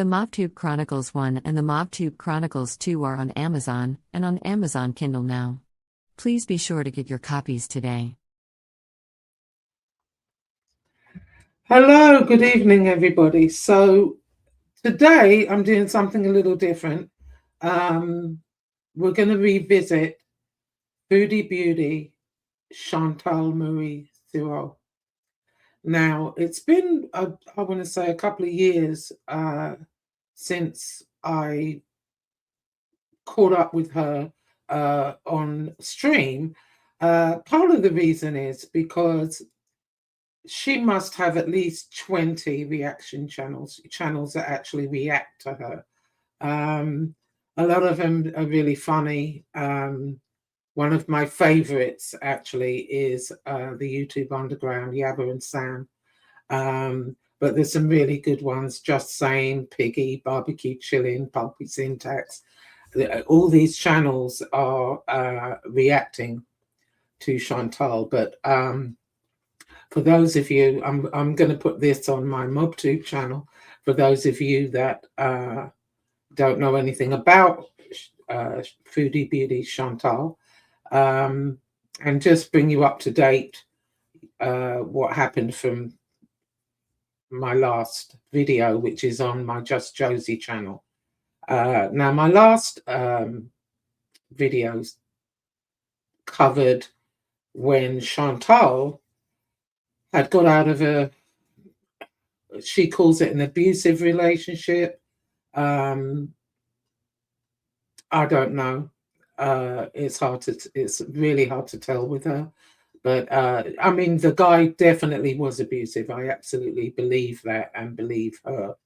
The MobTube Chronicles 1 and the MobTube Chronicles 2 are on Amazon and on Amazon Kindle now. Please be sure to get your copies today. Hello, good evening, everybody. So today I'm doing something a little different. We're going to revisit Foodie Beauty Chantal Marie Thoreau. Now, it's been, I want to say, a couple of years since I caught up with her on stream. Part of the reason is because she must have at least 20 reaction channels that actually react to her. A lot of them are really funny. One of my favorites actually is the YouTube Underground, Yabba and Sam. But there's some really good ones, Just Saying, Piggy, Barbecue Chillin', Pulpy Syntax. All these channels are reacting to Chantal. But for those of you, I'm going to put this on my MobTube channel. For those of you that don't know anything about Foodie Beauty Chantal, and just bring you up to date what happened from my last video, which is on my Just Josie channel. Now, my last videos covered when Chantal had got out of she calls it an abusive relationship. I don't know. It's really hard to tell with her. But I mean, the guy definitely was abusive. I absolutely believe that and believe her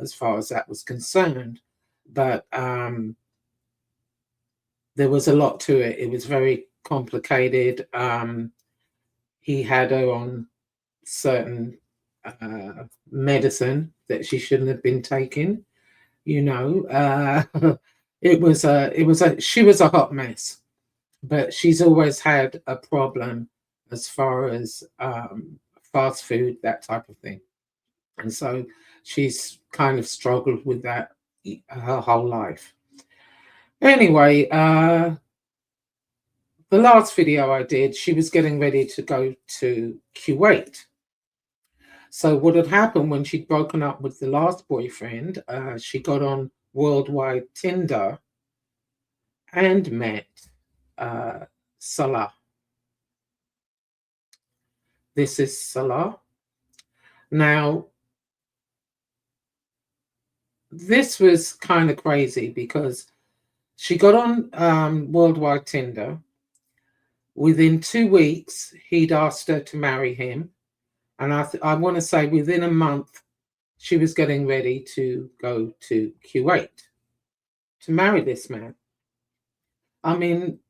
as far as that was concerned. But there was a lot to it. It was very complicated. He had her on certain medicine that she shouldn't have been taking. You know, she was a hot mess, but she's always had a problem as far as fast food, that type of thing. And so she's kind of struggled with that her whole life. Anyway, the last video I did, she was getting ready to go to Kuwait. So what had happened when she'd broken up with the last boyfriend, she got on worldwide Tinder and met Salah. This is Salah. Now, this was kind of crazy because she got on worldwide Tinder. Within 2 weeks, he'd asked her to marry him. And I want to say within a month, she was getting ready to go to Kuwait to marry this man. I mean,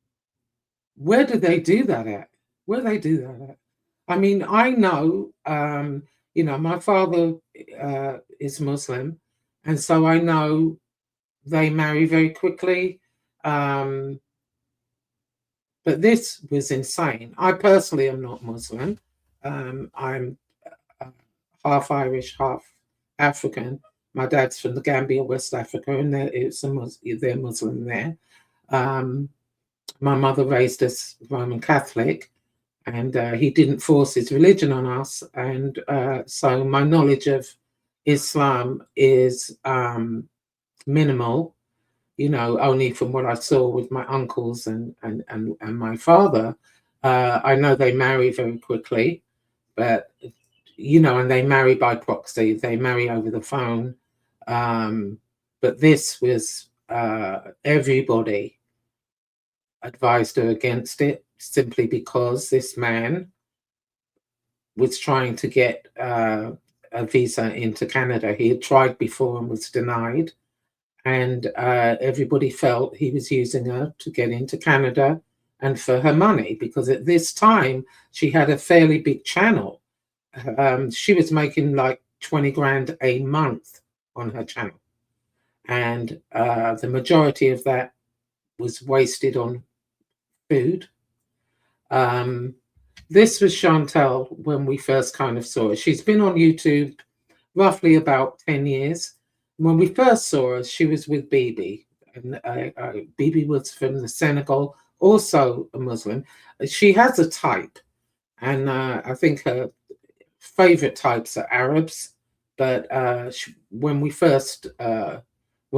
where do they do that at? Where do they do that at? I mean, I know, you know, my father is Muslim, and so I know they marry very quickly. But this was insane. I personally am not Muslim. I'm half Irish, half African. My dad's from the Gambia, West Africa, and they're Muslim there. My mother raised us Roman Catholic, and he didn't force his religion on us. And so my knowledge of Islam is minimal, you know, only from what I saw with my uncles and my father. I know they marry very quickly, but, you know, and they marry by proxy. They marry over the phone. But this was, everybody advised her against it simply because this man was trying to get a visa into Canada. He had tried before and was denied. And everybody felt he was using her to get into Canada and for her money, because at this time she had a fairly big channel. She was making like 20 grand a month on her channel. And the majority of that was wasted on food. This was Chantal when we first kind of saw her. She's been on YouTube roughly about 10 years. when we first saw her, she was with Bibi, and Bibi was from the Senegal, also a Muslim. She has a type, and I think her favorite types are Arabs. But when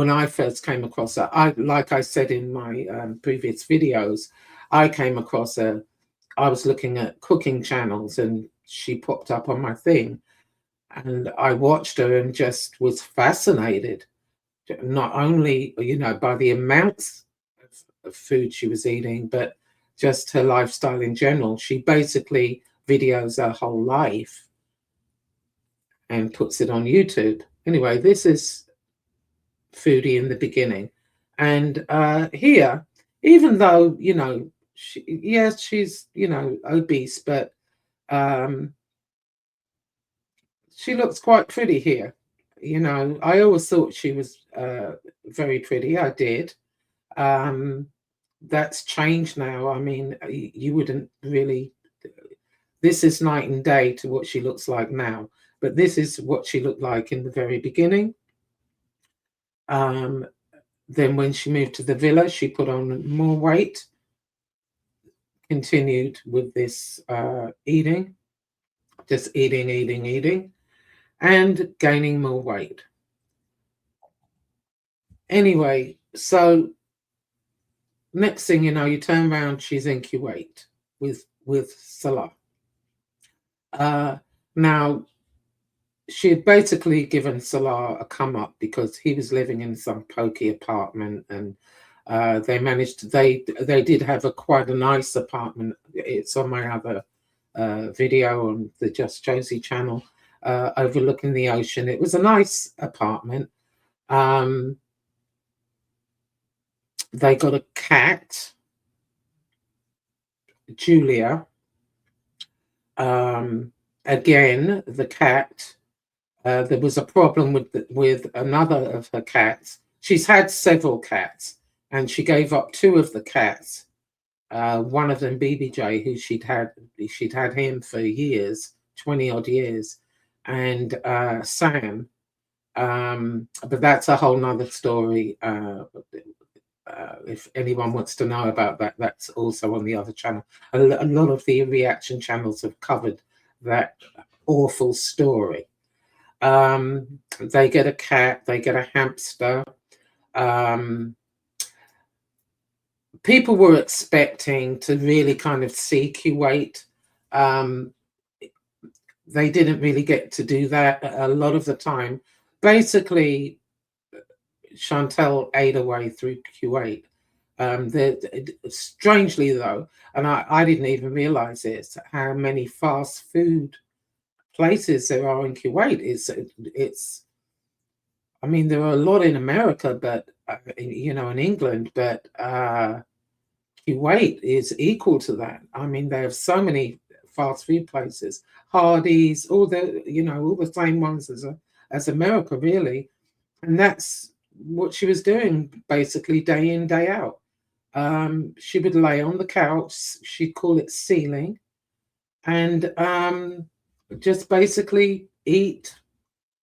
I first came across her, like I said in my previous videos, I came across her. I was looking at cooking channels, and she popped up on my thing, and I watched her and just was fascinated, not only, by the amounts of food she was eating, but just her lifestyle in general. She basically videos her whole life and puts it on YouTube. Anyway, this is Foodie in the beginning. And here, even though, yes, she's, obese, but um, she looks quite pretty here. I always thought she was very pretty. I did. Um, that's changed now. I mean, you wouldn't really. This is night and day to what she looks like now. But this is what she looked like in the very beginning. Then when she moved to the villa, she put on more weight. Continued with this eating, just eating, and gaining more weight. Anyway, so next thing you know, you turn around, she's in Kuwait with Salah. Now, she had basically given Salah a come up because he was living in some pokey apartment, and they did have quite a nice apartment. It's on my other video on the Just Josie channel, overlooking the ocean. It was a nice apartment. They got a cat, Julia. Again, the cat. There was a problem with another of her cats. She's had several cats, and she gave up two of the cats. One of them, BBJ, who she'd had him for years, 20 odd years, and Sam. But that's a whole nother story. If anyone wants to know about that, that's also on the other channel. A lot of the reaction channels have covered that awful story. They get a cat, they get a hamster. People were expecting to really kind of see Kuwait. They didn't really get to do that a lot of the time. Basically, Chantal ate her way through Kuwait. Strangely, though, and I didn't even realize this, how many fast food places there are in Kuwait. It's I mean, there are a lot in America, but in England, but Kuwait is equal to that. I mean, they have so many fast food places, Hardee's, all the same ones as America, really. And that's what she was doing basically day in, day out. She would lay on the couch, she'd call it sealing, and just basically eat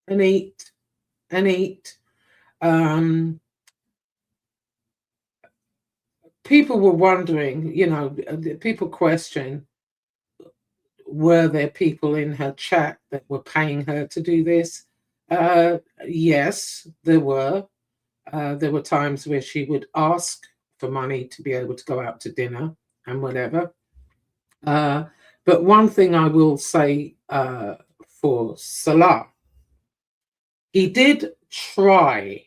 and eat and eat. People were wondering, people question, were there people in her chat that were paying her to do this? Yes, there were. There were times where she would ask for money to be able to go out to dinner and whatever. But one thing I will say for Salah, he did try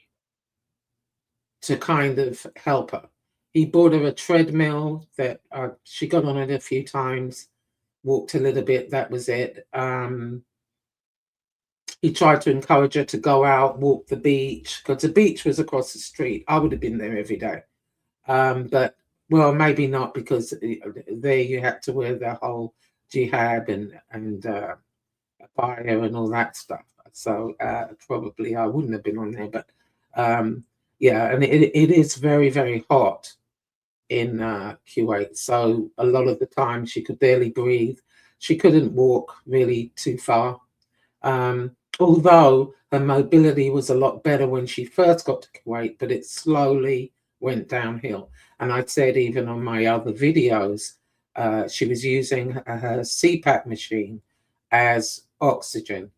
to kind of help her. He bought her a treadmill that she got on it a few times, walked a little bit, that was it. He tried to encourage her to go out, walk the beach, because the beach was across the street. I would have been there every day. But, well, maybe not, because there you had to wear the whole jihad and abaya and all that stuff. So probably I wouldn't have been on there. But, yeah, and it is very, very hot in Kuwait. So a lot of the time she could barely breathe. She couldn't walk really too far. although her mobility was a lot better when she first got to Kuwait, but it slowly went downhill. And I said, even on my other videos, she was using her CPAP machine as oxygen.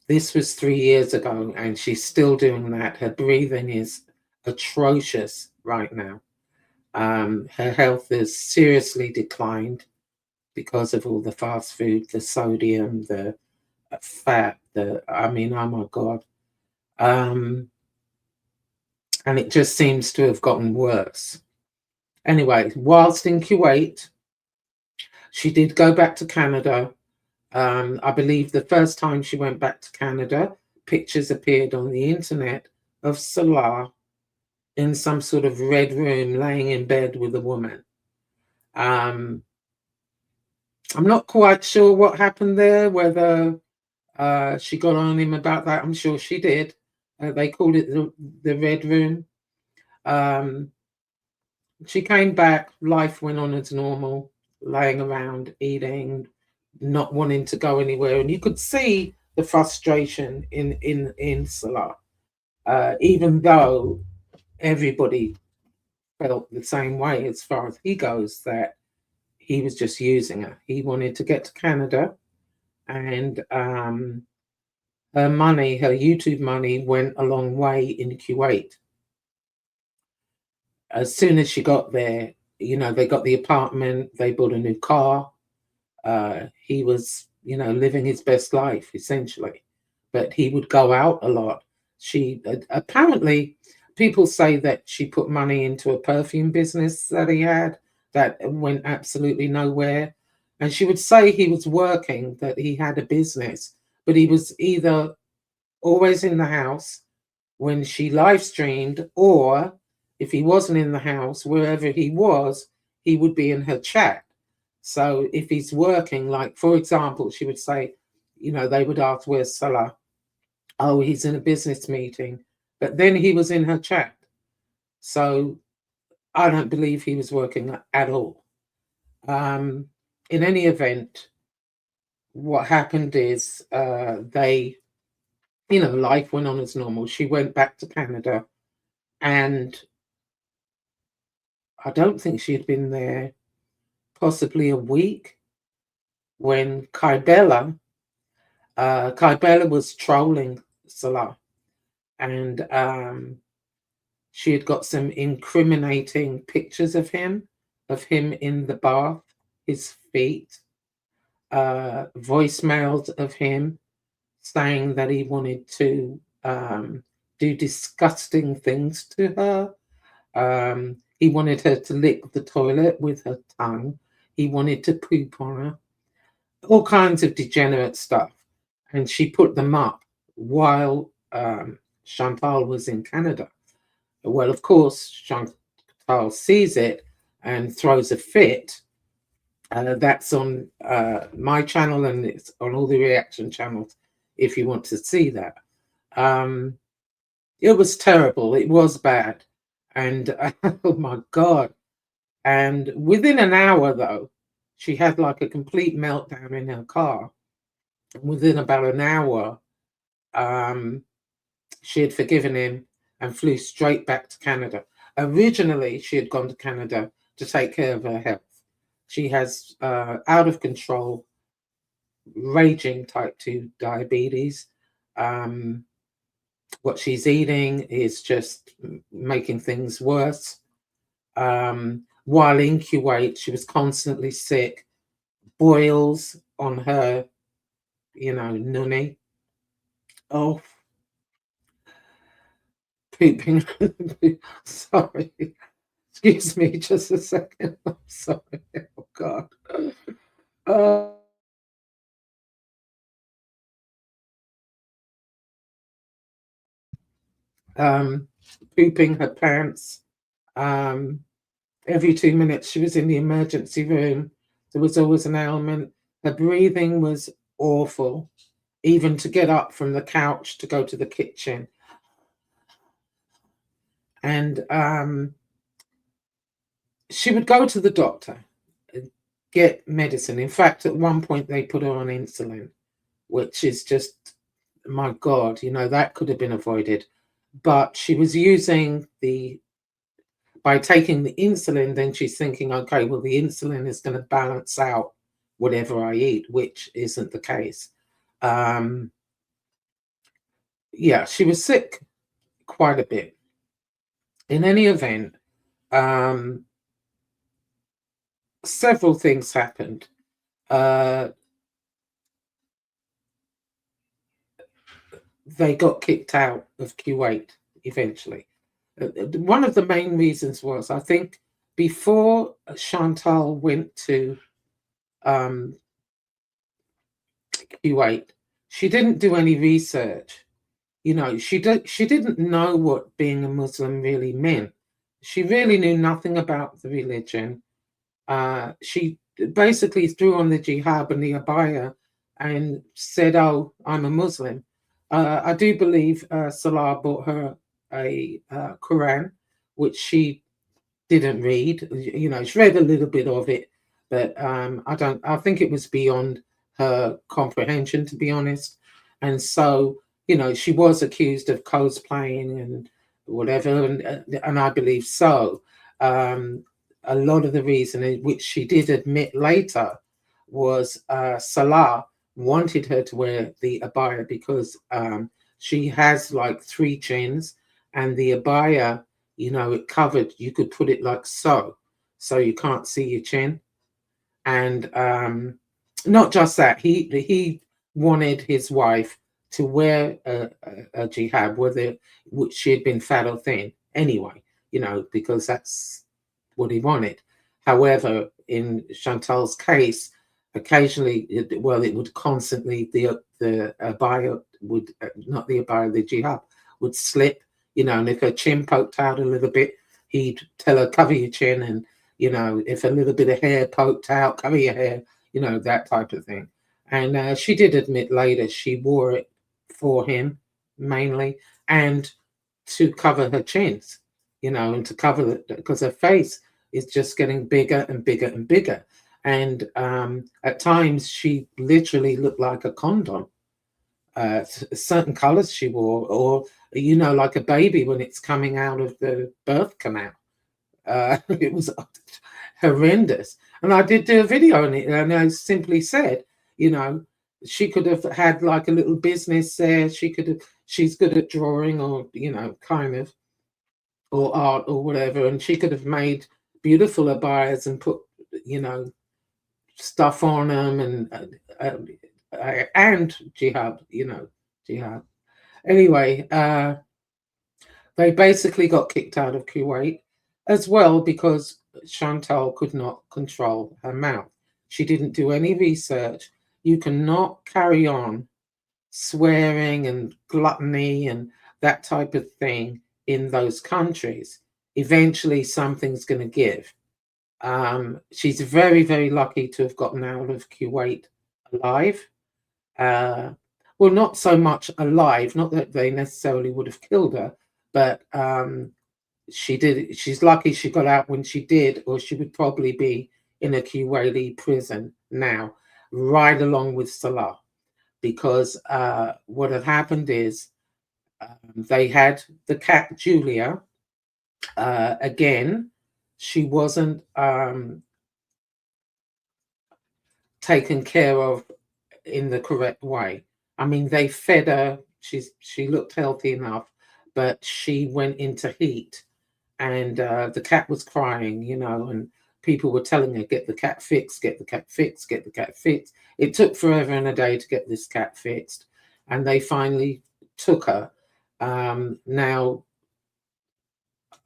This was 3 years ago, and she's still doing that. Her breathing is atrocious right now. Her health has seriously declined because of all the fast food, the sodium, the fat, I mean, oh my God. And it just seems to have gotten worse. Anyway, whilst in Kuwait, she did go back to Canada. I believe the first time she went back to Canada, pictures appeared on the internet of Salah in some sort of red room laying in bed with a woman. I'm not quite sure what happened there, whether she got on him about that. I'm sure she did. They called it the red room. She came back, life went on as normal, laying around, eating, not wanting to go anywhere. And you could see the frustration in Salah, even though everybody felt the same way as far as he goes, that he was just using her. He wanted to get to Canada, and her money, her YouTube money, went a long way in Kuwait. As soon as she got there, they got the apartment, they bought a new car. He was, living his best life, essentially. But he would go out a lot. She apparently, people say that she put money into a perfume business that he had that went absolutely nowhere. And she would say he was working, that he had a business, but he was either always in the house when she live streamed, or if he wasn't in the house, wherever he was, he would be in her chat. So if he's working, like, for example, she would say, they would ask, where's Salah? Oh, he's in a business meeting. But then he was in her chat. So I don't believe he was working at all. In any event, what happened is life went on as normal. She went back to Canada, and I don't think she had been there possibly a week when Kybella was trolling Salah, and she had got some incriminating pictures of him in the bath, his feet, voicemails of him saying that he wanted to do disgusting things to her. He wanted her to lick the toilet with her tongue. He wanted to poop on her. All kinds of degenerate stuff. And she put them up while Chantal was in Canada. Well, of course, Chantal sees it and throws a fit. That's on my channel, and it's on all the reaction channels if you want to see that. It was terrible. It was bad. And oh my God. And within an hour, though, she had like a complete meltdown in her car. Within about an hour, she had forgiven him and flew straight back to Canada. Originally, she had gone to Canada to take care of her health. She has out of control, raging type 2 diabetes. What she's eating is just making things worse. While in Kuwait, she was constantly sick, boils on her, nunny. Oh, pooping. Sorry. Excuse me just a second. I'm sorry. Oh, God. Pooping her pants. Every 2 minutes she was in the emergency room. There was always an ailment. Her breathing was awful, even to get up from the couch to go to the kitchen. And she would go to the doctor, get medicine. In fact, at one point they put her on insulin, which is just, my God, that could have been avoided. But she was using by taking the insulin, then she's thinking, okay, well, the insulin is going to balance out whatever I eat, which isn't the case. Yeah, she was sick quite a bit. In any event, several things happened. They got kicked out of Kuwait eventually. One of the main reasons was, I think, before Chantal went to Kuwait, she didn't do any research. She didn't know what being a Muslim really meant. She really knew nothing about the religion. She basically threw on the jihad and the abaya and said, "Oh, I'm a Muslim." I do believe Salah bought her a Quran, which she didn't read. She read a little bit of it, but I think it was beyond her comprehension, to be honest. And so, she was accused of cosplaying and whatever, and I believe so. A lot of the reason, which she did admit later, was Salah wanted her to wear the abaya because she has like 3 chins, and the abaya, it covered, you could put it like so you can't see your chin. And not just that, he wanted his wife to wear a jihad, which she had been fat or thin anyway, because that's what he wanted. However, in Chantal's case, occasionally, it would constantly, the abaya would, not the abaya, the jihad would slip, and if her chin poked out a little bit, he'd tell her, cover your chin, and, if a little bit of hair poked out, cover your hair, that type of thing. And she did admit later she wore it for him, mainly, and to cover her chins, and to cover it, because her face is just getting bigger and bigger and bigger. And at times she literally looked like a condom. Certain colors she wore, or like a baby when it's coming out of the birth canal. It was horrendous. And I did do a video on it, and I simply said, she could have had like a little business there. She's good at drawing, or kind of, or art or whatever, and she could have made beautiful abayas and put stuff on them, and jihad, jihad. Anyway, they basically got kicked out of Kuwait as well because Chantal could not control her mouth. She didn't do any research. You cannot carry on swearing and gluttony and that type of thing in those countries. Eventually, something's going to give. She's very, very lucky to have gotten out of Kuwait alive. Well, not so much alive, not that they necessarily would have killed her, but she's lucky she got out when she did, or she would probably be in a Kuwaiti prison now, right along with Salah. Because what had happened is they had the cat Julia. Again, she wasn't taken care of in the correct way. I mean, they fed her. She looked healthy enough, but she went into heat, and the cat was crying, and people were telling her, get the cat fixed, get the cat fixed, get the cat fixed. It took forever and a day to get this cat fixed, and they finally took her. Now,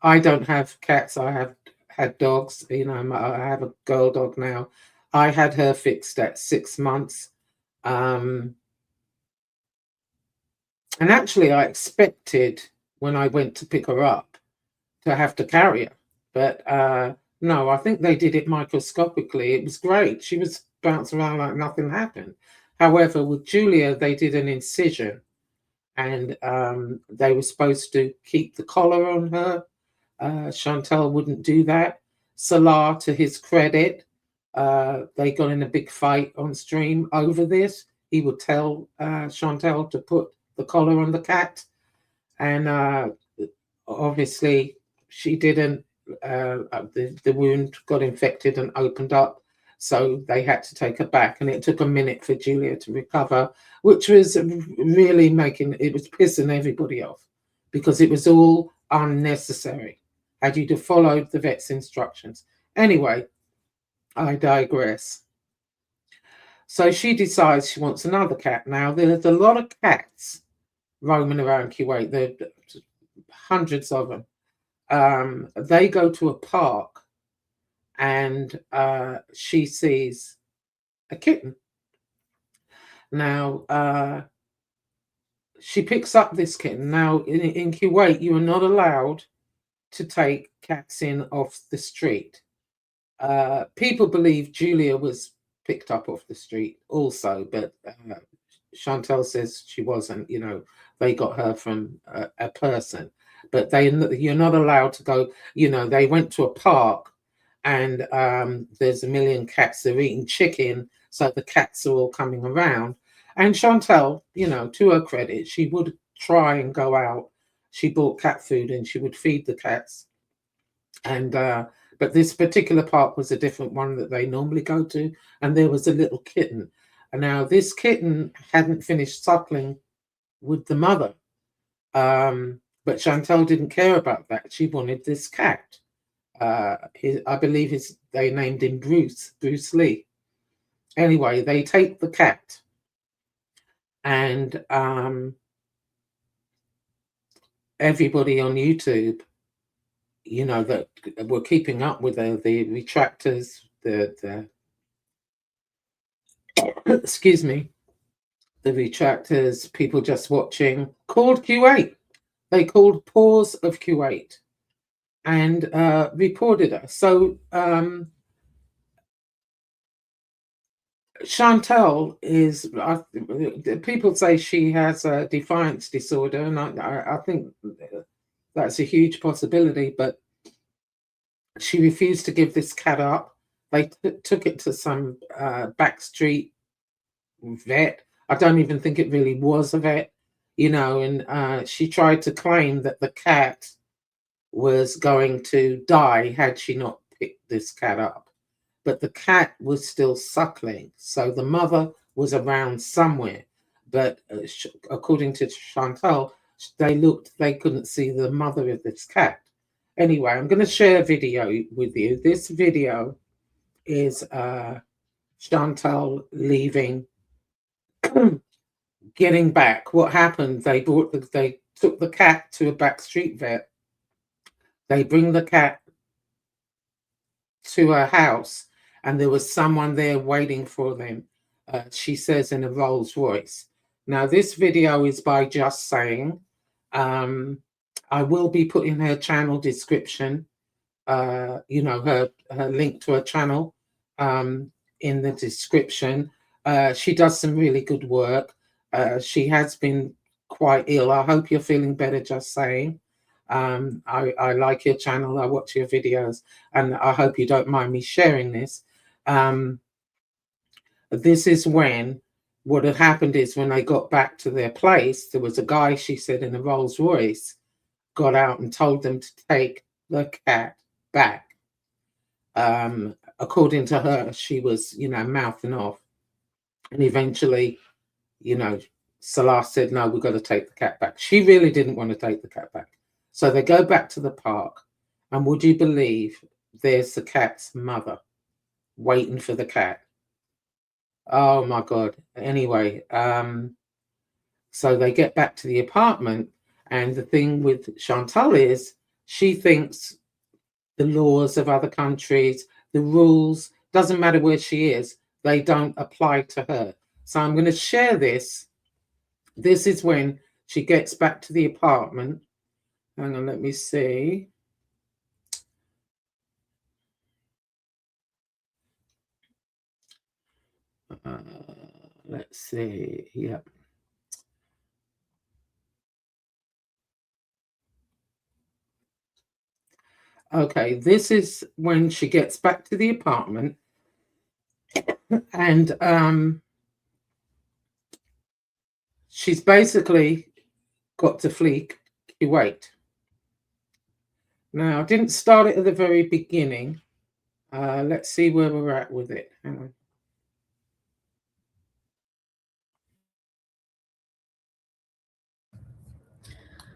I don't have cats. I have had dogs. I have a girl dog now. I had her fixed at 6 months. And actually, I expected when I went to pick her up to have to carry her. But no, I think they did it microscopically. It was great. She was bouncing around like nothing happened. However, with Julia, they did an incision, and they were supposed to keep the collar on her. Chantal wouldn't do that. Salah, to his credit, They got in a big fight on stream over this. He would tell Chantal to put the collar on the cat, and obviously she didn't. The wound got infected and opened up, so they had to take her back, and it took a minute for Julia to recover, which was really it was pissing everybody off because it was all unnecessary. Had you to follow the vet's instructions. Anyway, I digress. So she decides she wants another cat. Now, there's a lot of cats roaming around Kuwait. There are hundreds of them. They go to a park and she sees a kitten. Now, she picks up this kitten. Now, in Kuwait, you are not allowed to take cats in off the street. People believe Julia was picked up off the street also, but Chantal says she wasn't. They got her from a person, but you're not allowed to go. They went to a park, and there's a million cats. They're eating chicken, so the cats are all coming around. And Chantal, to her credit, she would try and go out. She bought cat food and she would feed the cats. And but this particular park was a different one that they normally go to, and there was a little kitten. And now this kitten hadn't finished suckling with the mother, but Chantal didn't care about that. She wanted this cat. I believe they named him Bruce Lee. Anyway, they take the cat, and everybody on YouTube, that were keeping up with the retractors, the excuse me, the retractors, people just watching, called Kuwait. They called Paws of Kuwait and reported us. So Chantal is, people say she has a defiance disorder, and I think that's a huge possibility, but she refused to give this cat up. They took it to some backstreet vet. I don't even think it really was a vet, and she tried to claim that the cat was going to die had she not picked this cat up. But the cat was still suckling, so the mother was around somewhere. But according to Chantal, they couldn't see the mother of this cat. Anyway, I'm going to share a video with you. This video is Chantal leaving, getting back. What happened? They took the cat to a backstreet vet. They bring the cat to her house, and there was someone there waiting for them. She says in a Rolls Royce. Now, this video is by Just Sayin. I will be putting her channel description, her link to her channel in the description. She does some really good work. She has been quite ill. I hope you're feeling better, Just Saying. I like your channel. I watch your videos, and I hope you don't mind me sharing this. This is when what had happened is when they got back to their place, there was a guy, she said, in a Rolls Royce, got out and told them to take the cat back. According to her, she was, mouthing off. And eventually, Salah said, no, we've got to take the cat back. She really didn't want to take the cat back. So they go back to the park. And would you believe there's the cat's mother waiting for the cat? Oh, my God. Anyway, so they get back to the apartment. And the thing with Chantal is she thinks the laws of other countries, the rules, doesn't matter where she is, they don't apply to her. So I'm going to share this. This is when she gets back to the apartment. Hang on, let me see. Let's see. Yep. Okay, this is when she gets back to the apartment. And she's basically got to flee Kuwait. Now, I didn't start it at the very beginning. Let's see where we're at with it. Hang on.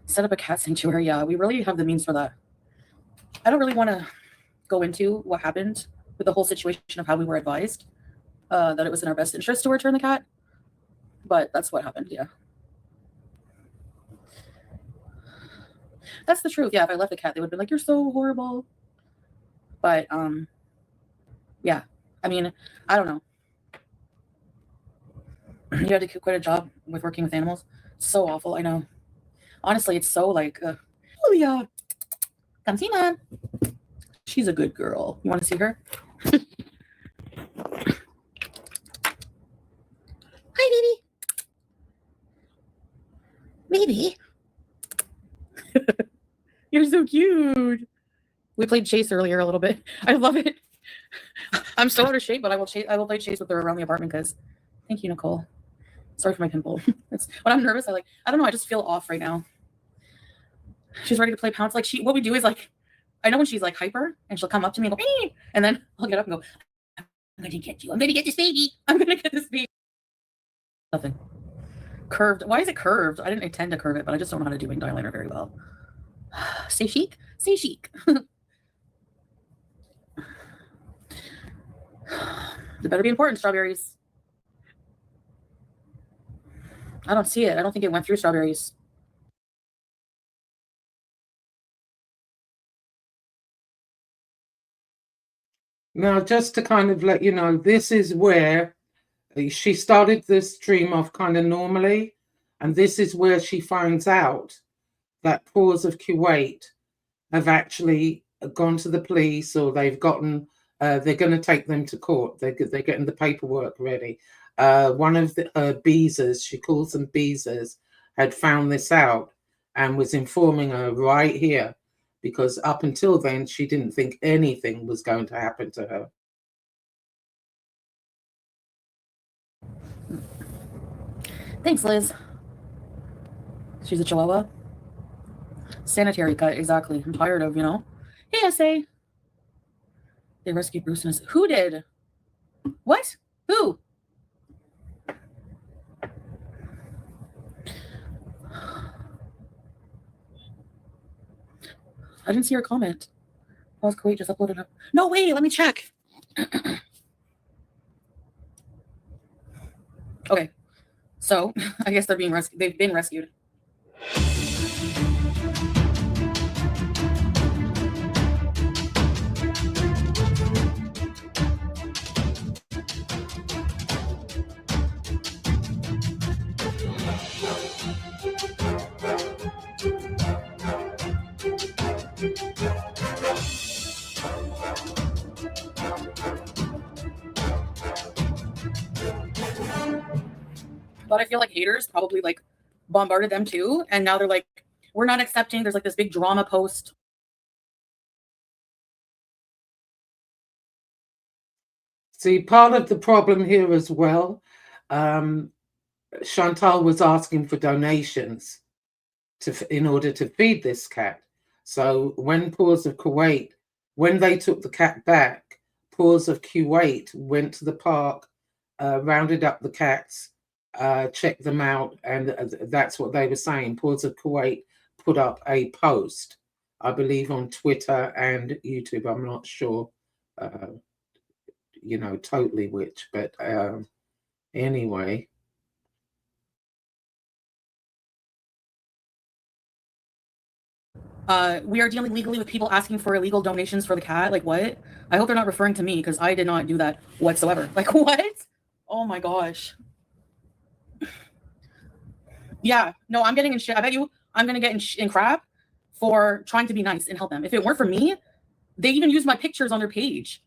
Set up a cat sanctuary. Yeah, we really have the means for that. I don't really want to go into what happened with the whole situation of how we were advised that it was in our best interest to return the cat. But that's what happened, yeah. That's the truth. Yeah, if I left the cat, they would be like, you're so horrible. But, yeah. I mean, I don't know. You had to quit a job with working with animals. It's so awful, I know. Honestly, it's so like, oh yeah, come see Mom. She's a good girl. You want to see her? Hi, baby. Baby. You're so cute. We played chase earlier a little bit. I love it. I'm so out of shape, but I will play chase with her around the apartment because. Thank you, Nicole. Sorry for my pimple. It's when I'm nervous. I don't know. I just feel off right now. She's ready to play pounce. Like what we do is like, I know when she's like hyper and she'll come up to me and go, ee! And then I'll get up and go, I'm going to get you. I'm going to get this baby. I'm going to get this baby. Nothing. Curved. Why is it curved? I didn't intend to curve it, but I just don't know how to do winged eyeliner very well. Stay chic. Stay chic. It better be important, strawberries. I don't see it. I don't think it went through strawberries. Now, just to kind of let you know, this is where she started this dream off kind of normally, and this is where she finds out that Paws of Kuwait have actually gone to the police, or they've gotten, they're going to take them to court. They're getting the paperwork ready. One of the Beezers, she calls them Beezers, had found this out and was informing her right here, because up until then, she didn't think anything was going to happen to her. Thanks, Liz. She's a Chihuahua. Sanitary cut, exactly. I'm tired of, Hey, SA. They rescued Bruce and his... Who did? What? Who? I didn't see her comment. Pause Kuwait just uploaded up. No, wait, let me check. Okay. So, I guess they're being rescued. They've been rescued. But I feel like haters probably like bombarded them too. And now they're like, we're not accepting. There's like this big drama post. See, part of the problem here as well, Chantal was asking for donations in order to feed this cat. So when Paws of Kuwait, when they took the cat back, Paws of Kuwait went to the park, rounded up the cats, checked them out, and that's what they were saying. Paws of Kuwait put up a post, I believe, on Twitter and YouTube. I'm not sure, totally which, but anyway. We are dealing legally with people asking for illegal donations for the cat. Like, what? I hope they're not referring to me because I did not do that whatsoever. Like, what? Oh my gosh. Yeah, no, I'm getting in shit. I bet you I'm going to get in crap for trying to be nice and help them. If it weren't for me, they even use my pictures on their page.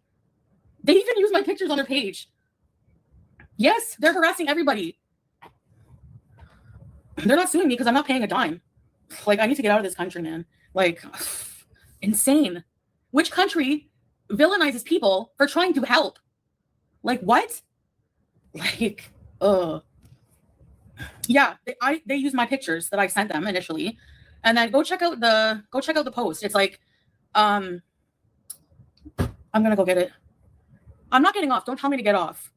Yes, they're harassing everybody. They're not suing me because I'm not paying a dime. Like, I need to get out of this country, man. Like, insane. Which country villainizes people for trying to help? Like, what? Like, yeah, they use my pictures that I sent them initially, and then go check out the post. It's like, I'm gonna go get it. I'm not getting off. Don't tell me to get off.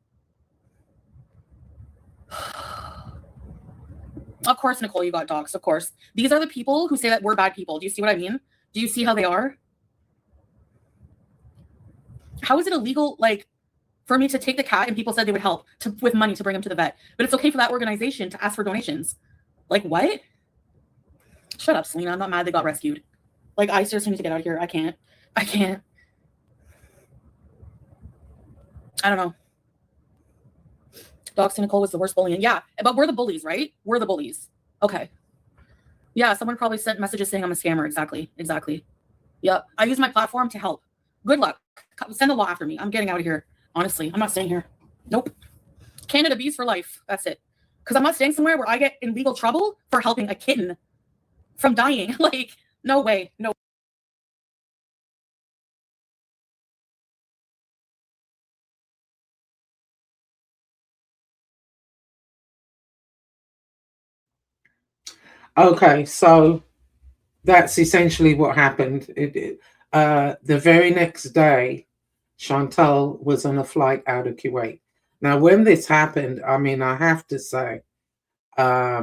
Of course, Nicole, you got dogs. Of course. These are the people who say that we're bad people. Do you see what I mean? Do you see how they are? How is it illegal, like, for me to take the cat and people said they would help with money to bring him to the vet, but it's okay for that organization to ask for donations? Like, what? Shut up, Selena. I'm not mad they got rescued. Like, I seriously need to get out of here. I can't. I don't know. Dogs to Nicole was the worst bullying. Yeah, but we're the bullies, right? We're the bullies. Okay. Yeah, someone probably sent messages saying I'm a scammer. Exactly. Yep. I use my platform to help. Good luck. Send the law after me. I'm getting out of here. Honestly, I'm not staying here. Nope. Canada bees for life. That's it. Because I'm not staying somewhere where I get in legal trouble for helping a kitten from dying. Like, no way. No. Okay, so that's essentially what happened. The very next day, Chantal was on a flight out of Kuwait. Now, when this happened, I mean, I have to say, I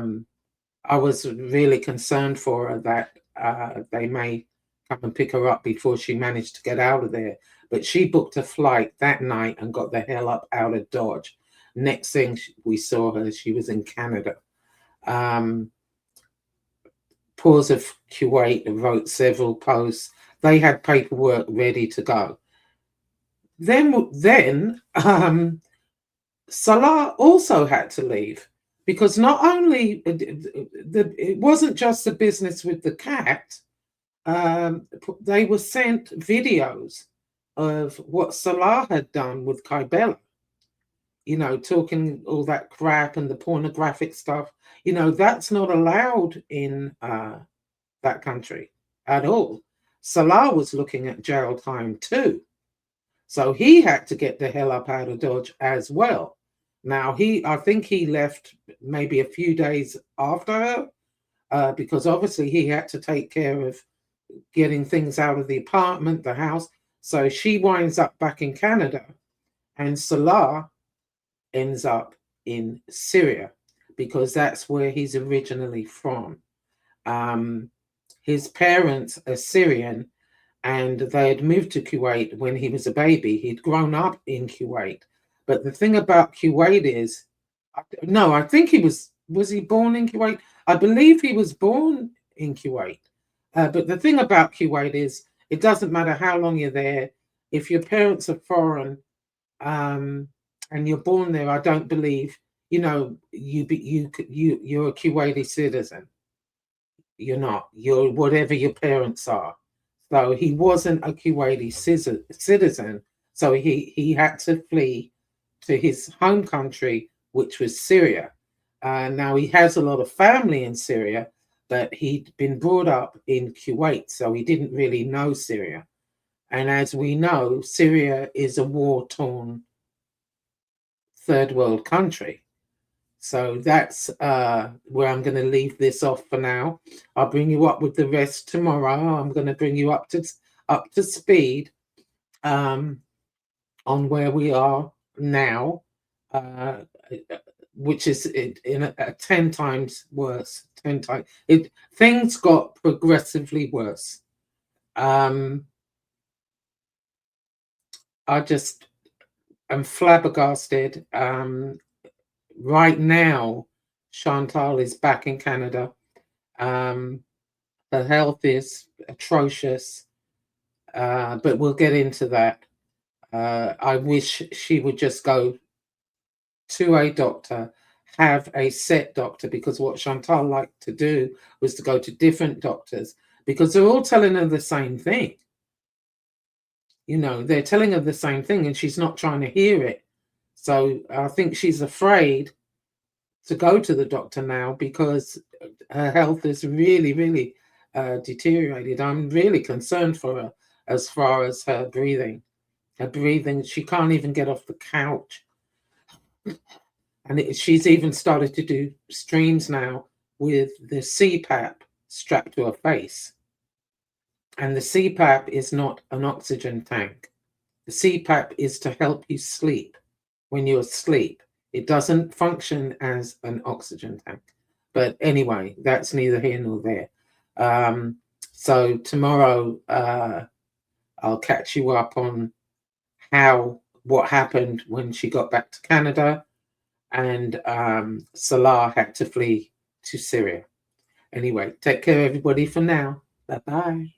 was really concerned for her that they may come and pick her up before she managed to get out of there. But she booked a flight that night and got the hell up out of Dodge. Next thing we saw her, she was in Canada. Pause of Kuwait wrote several posts. They had paperwork ready to go. Then Salah also had to leave, because not only it wasn't just the business with the cat. They were sent videos of what Salah had done with Kybella. You know, talking all that crap and the pornographic stuff. You know, that's not allowed in that country at all. Salah was looking at jail time too. So he had to get the hell up out of Dodge as well. Now, I think he left maybe a few days after her, because obviously he had to take care of getting things out of the apartment, the house. So she winds up back in Canada, and Salah ends up in Syria, because that's where he's originally from. His parents are Syrian, and they had moved to Kuwait when he was a baby. He'd grown up in Kuwait. But the thing about Kuwait is, no, I think was he born in Kuwait? I believe he was born in Kuwait. But the thing about Kuwait is, it doesn't matter how long you're there. If your parents are foreign, and you're born there, I don't believe, you know, you're a Kuwaiti citizen. You're not. You're whatever your parents are. So he wasn't a Kuwaiti citizen. So he had to flee to his home country, which was Syria. Now he has a lot of family in Syria, but he'd been brought up in Kuwait, so he didn't really know Syria. And as we know, Syria is a war-torn third world country. So that's where I'm going to leave this off for now. I'll bring you up with the rest tomorrow. I'm going to bring you up to speed on where we are now, which is in a 10 times worse. 10 times things got progressively worse. I just am flabbergasted. Right now, Chantal is back in Canada. Her health is atrocious, but we'll get into that. I wish she would just go to a doctor, have a set doctor, because what Chantal liked to do was to go to different doctors, because they're all telling her the same thing. You know, they're telling her the same thing, and she's not trying to hear it. So I think she's afraid to go to the doctor now, because her health is really, really deteriorated. I'm really concerned for her as far as her breathing. She can't even get off the couch. And she's even started to do streams now with the CPAP strapped to her face. And the CPAP is not an oxygen tank. The CPAP is to help you sleep when you're asleep. It doesn't function as an oxygen tank. But anyway, that's neither here nor there. So tomorrow, I'll catch you up on what happened when she got back to Canada, and Salah had to flee to Syria. Anyway, take care, everybody, for now. Bye-bye.